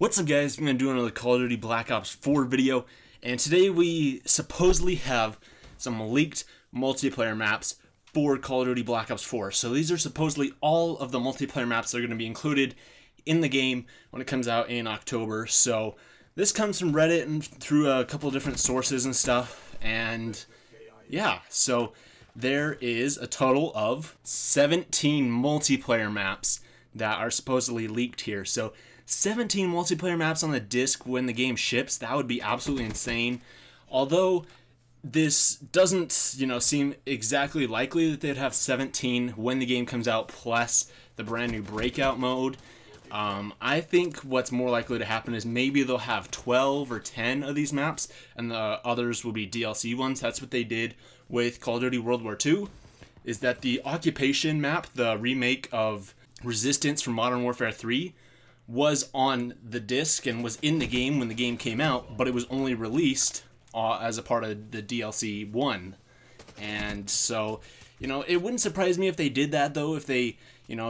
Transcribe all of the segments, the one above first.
What's up, guys? I'm going to do another Call of Duty Black Ops 4 video, and today we supposedly have some leaked multiplayer maps for Call of Duty Black Ops 4. So these are supposedly all of the multiplayer maps that are going to be included in the game when it comes out in October. So this comes from Reddit and through a couple of different sources and stuff, and yeah, so there is a total of 17 multiplayer maps that are supposedly leaked here. So 17 multiplayer maps on the disc when the game ships, that would be absolutely insane. Although this doesn't, seem exactly likely that they'd have 17 when the game comes out plus the brand new breakout mode. I think what's more likely to happen is maybe they'll have 12 or 10 of these maps and the others will be DLC ones. That's what they did with Call of Duty World War II, is that the Occupation map, the remake of Resistance from Modern Warfare 3, was on the disc and was in the game when the game came out, but it was only released as a part of the DLC 1. And so, it wouldn't surprise me if they did that, though, if they,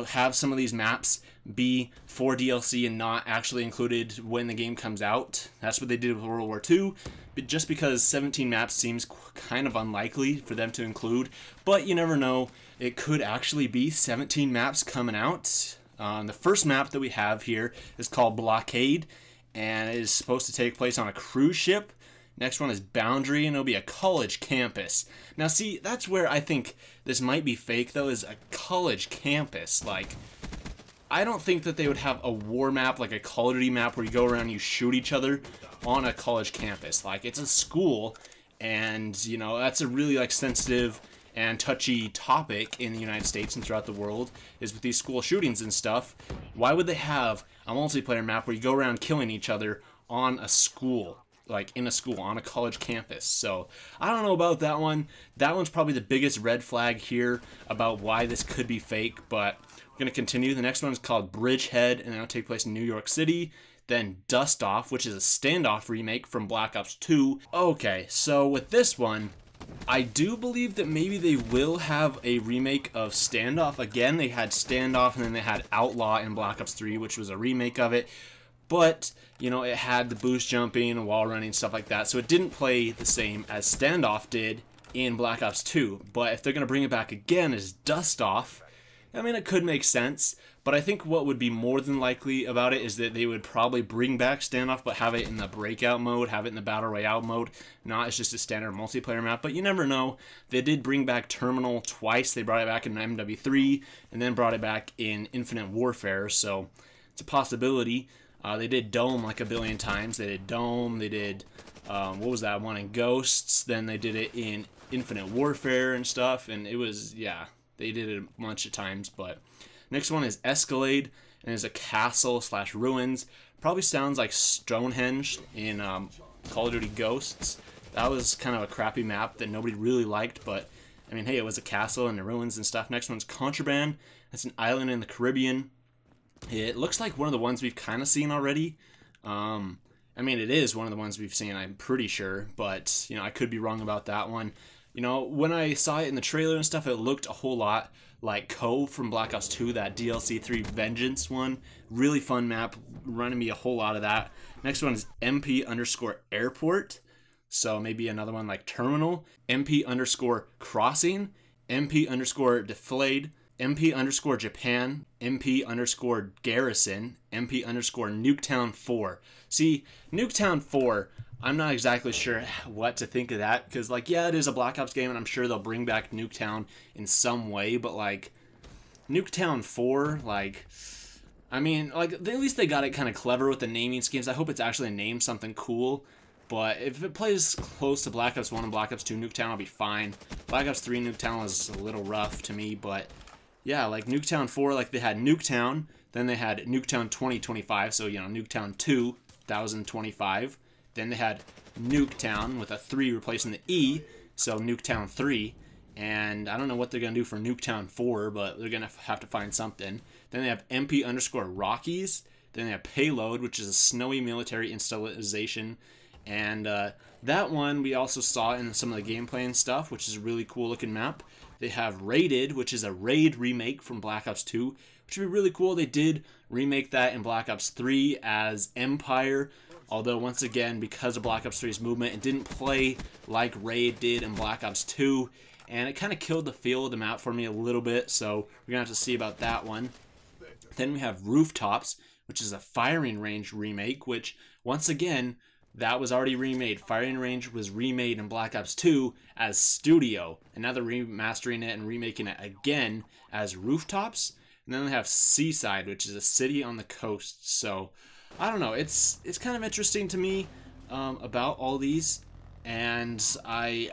have some of these maps be for DLC and not actually included when the game comes out. That's what they did with World War II, but just because 17 maps seems kind of unlikely for them to include, but you never know, it could actually be 17 maps coming out. The first map that we have here is called Blockade, and it is supposed to take place on a cruise ship. Next one is Boundary, and it'll be a college campus. Now see, that's where I think this might be fake, though, is a college campus. Like, I don't think that they would have a war map, like a Call of Duty map, where you go around and you shoot each other on a college campus. Like, it's a school, and, that's a really, sensitive and touchy topic in the United States and throughout the world, is with these school shootings and stuff. Why would they have a multiplayer map where you go around killing each other on a school, like in a school, on a college campus? So I don't know about that one. That one's probably the biggest red flag here about why this could be fake, but we're going to continue. The next one is called Bridgehead, and that'll take place in New York City. Then Dust Off, which is a standoff remake from Black Ops 2. Okay, so with this one, I do believe that maybe they will have a remake of Standoff. Again, they had Standoff and then they had Outlaw in Black Ops 3, which was a remake of it. But, it had the boost jumping and wall running, stuff like that. So it didn't play the same as Standoff did in Black Ops 2. But if they're going to bring it back again as Dust Off, it could make sense. But I think what would be more than likely about it is that they would probably bring back Standoff, but have it in the breakout mode, have it in the Battle Royale mode, not as just a standard multiplayer map. But you never know. They did bring back Terminal twice. They brought it back in MW3, and then brought it back in Infinite Warfare, so it's a possibility. They did Dome like a billion times. They did Dome, they did, what was that one in Ghosts, then they did it in Infinite Warfare and stuff, and it was, yeah, they did it a bunch of times. But next one is Escalade, and it's a castle/ruins. Probably sounds like Stonehenge in Call of Duty Ghosts. That was kind of a crappy map that nobody really liked, but hey, it was a castle and the ruins and stuff. Next one's Contraband. That's an island in the Caribbean. It looks like one of the ones we've kind of seen already. It is one of the ones we've seen, I'm pretty sure, but, I could be wrong about that one. When I saw it in the trailer and stuff, it looked a whole lot like Cove from Black Ops 2, that DLC 3 Vengeance one. Really fun map, reminded me a whole lot of that. Next one is MP_Airport, so maybe another one like Terminal. MP_Crossing, MP_Deflated, MP_Japan, MP_Garrison, MP_Nuketown 4. See, Nuketown 4, I'm not exactly sure what to think of that, because, yeah, it is a Black Ops game, and I'm sure they'll bring back Nuketown in some way, but, Nuketown 4, at least they got it kind of clever with the naming schemes. I hope it's actually named something cool, but if it plays close to Black Ops 1 and Black Ops 2 Nuketown, I'll be fine. Black Ops 3 Nuketown was a little rough to me, but yeah, Nuketown 4, they had Nuketown, then they had Nuketown 2025, so, Nuketown 2025. Then they had Nuketown with a 3 replacing the E, so Nuketown 3. And I don't know what they're going to do for Nuketown 4, but they're going to have to find something. Then they have MP_Rockies. Then they have Payload, which is a snowy military installation. And that one we also saw in some of the gameplay and stuff, which is a really cool looking map. They have Raided, which is a raid remake from Black Ops 2, which would be really cool. They did remake that in Black Ops 3 as Empire, although once again, because of Black Ops 3's movement, it didn't play like Raid did in Black Ops 2, and it kind of killed the feel of the map for me a little bit, so we're going to have to see about that one. Then we have Rooftops, which is a firing range remake, which, once again, that was already remade. Firing range was remade in Black Ops 2 as Studio, and now they're remastering it and remaking it again as Rooftops. And then they have Seaside, which is a city on the coast. So, I don't know, it's kind of interesting to me about all these, and I,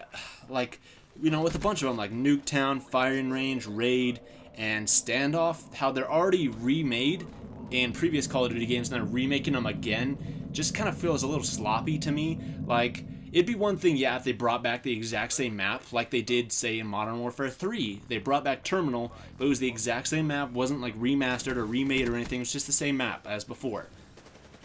like, you know, with a bunch of them, like Nuketown, Firing Range, Raid, and Standoff, how they're already remade in previous Call of Duty games, and they're remaking them again, just kind of feels a little sloppy to me. Like, it'd be one thing, yeah, if they brought back the exact same map, like they did, say, in Modern Warfare 3. They brought back Terminal, but it was the exact same map, wasn't like remastered or remade or anything, it was just the same map as before.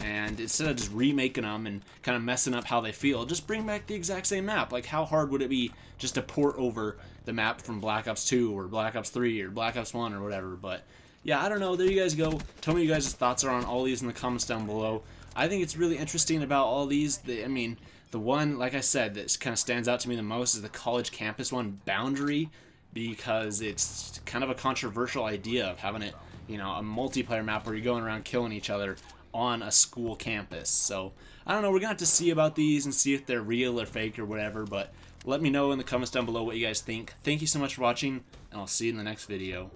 And instead of just remaking them and kind of messing up how they feel, just bring back the exact same map. Like, how hard would it be just to port over the map from Black Ops 2 or Black Ops 3 or Black Ops 1 or whatever? But yeah, I don't know. There you guys go. Tell me what you guys' thoughts are on all these in the comments down below. I think it's really interesting about all these. I mean, the one, like I said, that kind of stands out to me the most is the college campus one, Boundary, because it's kind of a controversial idea of having it, you know, a multiplayer map where you're going around killing each other on a school campus. So, I don't know, we're going to have to see about these and see if they're real or fake or whatever, but let me know in the comments down below what you guys think. Thank you so much for watching, and I'll see you in the next video.